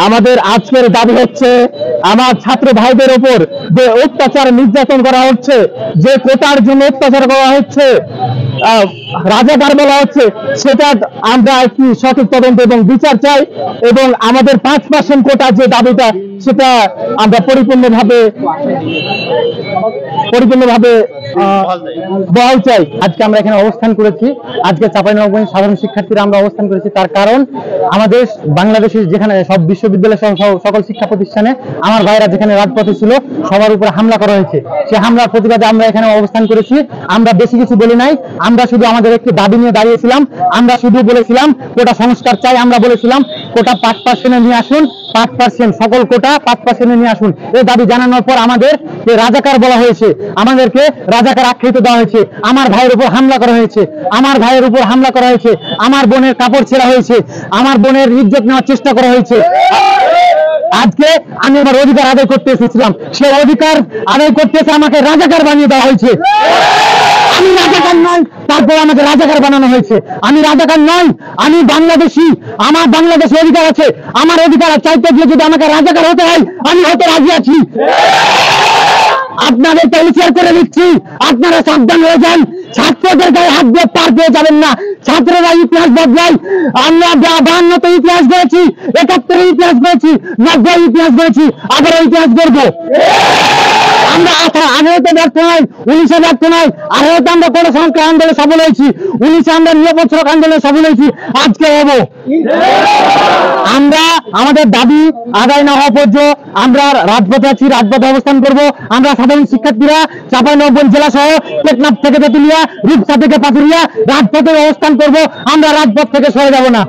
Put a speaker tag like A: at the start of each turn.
A: আমাদের আজকের দাবি হচ্ছে আমার ছাত্র ভাইদের উপর যে অত্যাচার নির্যাতন করা হচ্ছে, যে কোটার জন্য অত্যাচার করা হচ্ছে, রাজাকার বলা হচ্ছে, সেটা আমরা একটি সঠিক তদন্ত এবং বিচার চাই এবং আমাদের 5% কোটা যে দাবিটা সেটা আমরা পরিপূর্ণভাবে বহাল চাই। আজকে আমরা এখানে অবস্থান করেছি, আজকে চাঁপাইনবাবগঞ্জ সাধারণ শিক্ষার্থীরা আমরা অবস্থান করেছি, তার কারণ আমাদের বাংলাদেশের যেখানে সব বিশ্ববিদ্যালয় সকল শিক্ষা প্রতিষ্ঠানে আমার ভাইরা যেখানে রাজপথে ছিল সবার উপরে হামলা করা হয়েছে, সে হামলার প্রতিবাদে আমরা এখানে অবস্থান করেছি। আমরা বেশি কিছু বলি নাই, আমরা শুধু আমাদের একটি দাবি নিয়ে দাঁড়িয়েছিলাম। আমরা শুধু বলেছিলাম কোটা সংস্কার চাই, আমরা বলেছিলাম কোটা 5% নিয়ে আসুন, 5% সকল কোটা 5% নিয়ে আসুন। এই দাবি জানানোর পর আমাদের রাজাকার বলা হয়েছে, আমাদেরকে রাজাকার আখ্যায়িত দেওয়া হয়েছে, আমার ভাইয়ের উপর হামলা করা হয়েছে, আমার ভাইয়ের উপর হামলা করা হয়েছে, আমার বোনের কাপড় ছেঁড়া হয়েছে, আমার বোনের ইজ্জত নেওয়ার চেষ্টা করা হয়েছে। আজকে আমি আমার অধিকার আদায় করতে এসেছিলাম, সে অধিকার আদায় করতে এসে আমাকে রাজাকার বানিয়ে দেওয়া হয়েছে। আমি রাজাকার নই, তারপর আমাকে রাজাকার বানানো হয়েছে। আমি রাজাকার নই, আমি বাংলাদেশি, আমার বাংলাদেশে অধিকার আছে। আমার অধিকার চাইতে গিয়ে যদি আমাকে রাজাকার হতে হয় আমি হতে রাজি আছি। আপনাদের পরিচয় করে দিচ্ছি, আপনারা সাবধান হয়ে যান। ছাত্রদের গায়ে হাত দিয়ে পার পেয়ে যাবেন না। ছাত্ররা ইতিহাস বদলায়। আমরা 52তে ইতিহাস গড়েছি, 71-এ ইতিহাস গড়েছি, 90-এ ইতিহাস গড়েছি, আবারও ইতিহাস গড়বো। আমরা 18-তে ব্যর্থ নয়, 19-এ ব্যর্থ নয়, 18-তে আমরা কোন সংস্কার আন্দোলনে সফল হয়েছি, 19-এ আমরা নিরপেক্ষ আন্দোলনে সফল হয়েছি, আজকে হবো। আমরা আমাদের দাবি আদায় না হওয়া পর্যন্ত আমরা রাজপথে আছি, রাজপথে অবস্থান করব। আমরা সাধারণ শিক্ষার্থীরা চাঁপাইনবাবগঞ্জ জেলা সহ টেকনাফ থেকে তেতুলিয়া, রূপসা থেকে পাথুরিয়া রাজপথে অবস্থান করব। আমরা রাজপথ থেকে সরে যাব না।